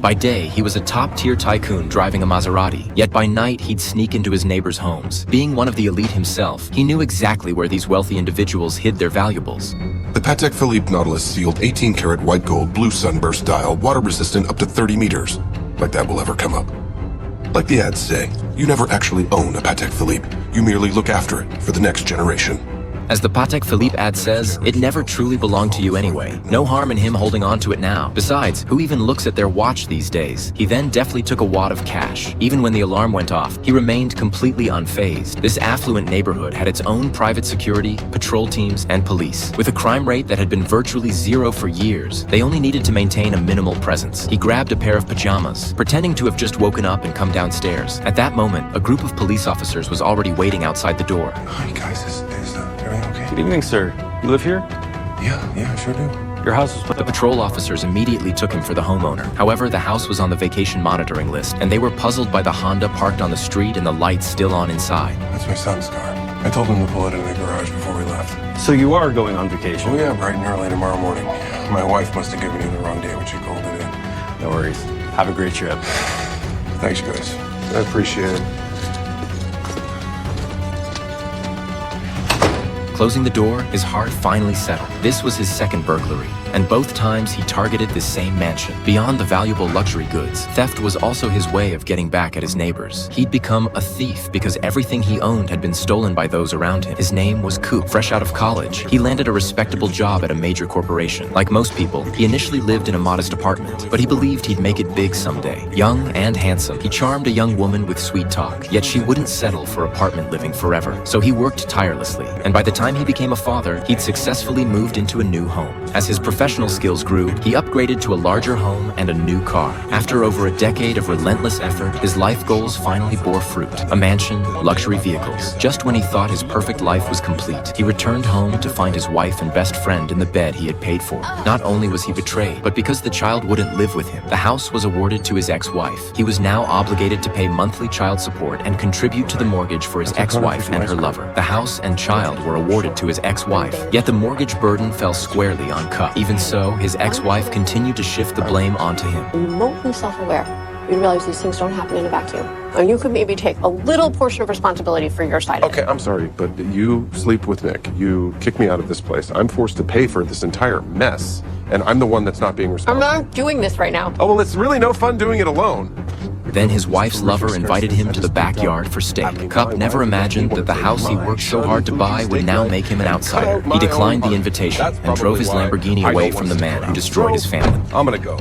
By day, he was a top-tier tycoon driving a Maserati, yet by night he'd sneak into his neighbors' homes. Being one of the elite himself, he knew exactly where these wealthy individuals hid their valuables. The Patek Philippe Nautilus sealed 18-karat white gold, blue sunburst dial, water-resistant up to 30 meters. Like that will ever come up. Like the ads say, you never actually own a Patek Philippe. You merely look after it for the next generation. As the Patek Philippe ad says, it never truly belonged to you anyway. No harm in him holding on to it now. Besides, who even looks at their watch these days? He then deftly took a wad of cash. Even when the alarm went off, he remained completely unfazed. This affluent neighborhood had its own private security, patrol teams, and police. With a crime rate that had been virtually zero for years, they only needed to maintain a minimal presence. He grabbed a pair of pajamas, pretending to have just woken up and come downstairs. At that moment, a group of police officers was already waiting outside the door. Hi guys, is everything okay? Good evening, sir. You live here? Yeah, I sure do. Your house was... The patrol officers immediately took him for the homeowner. However, the house was on the vacation monitoring list, and they were puzzled by the Honda parked on the street and the lights still on inside. That's my son's car. I told him to pull it in the garage before we left. So you are going on vacation? Oh yeah, bright and early tomorrow morning. My wife must have given you the wrong day when she called it in. No worries. Have a great trip. Thanks, guys. I appreciate it. Closing the door, his heart finally settled. This was his second burglary, and both times he targeted this same mansion. Beyond the valuable luxury goods, theft was also his way of getting back at his neighbors. He'd become a thief because everything he owned had been stolen by those around him. His name was Coop. Fresh out of college, he landed a respectable job at a major corporation. Like most people, he initially lived in a modest apartment, but he believed he'd make it big someday. Young and handsome, he charmed a young woman with sweet talk, yet she wouldn't settle for apartment living forever. So he worked tirelessly, and by the time he became a father, he'd successfully moved into a new home. As his professional skills grew, he upgraded to a larger home and a new car. After over a decade of relentless effort, his life goals finally bore fruit. A mansion, luxury vehicles. Just when he thought his perfect life was complete, he returned home to find his wife and best friend in the bed he had paid for. Not only was he betrayed, but because the child wouldn't live with him, the house was awarded to his ex-wife. He was now obligated to pay monthly child support and contribute to the mortgage for his ex-wife and her lover. The house and child were awarded to his ex-wife, yet the mortgage burden fell squarely on Cup. Even so, his ex-wife continued to shift the blame onto him. Remotely self-aware, you realize these things don't happen in a vacuum. And you could maybe take a little portion of responsibility for your side of it. Okay, I'm sorry, but you sleep with Nick. You kick me out of this place. I'm forced to pay for this entire mess, and I'm the one that's not being I'm responsible. not doing this right now. Oh, well, it's really no fun doing it alone. Then his wife's lover invited him to the backyard for steak. Cup never imagined that the house he worked so hard to buy would now make him an outsider. He declined the invitation and drove his Lamborghini away from the man who destroyed his family. I'm gonna go.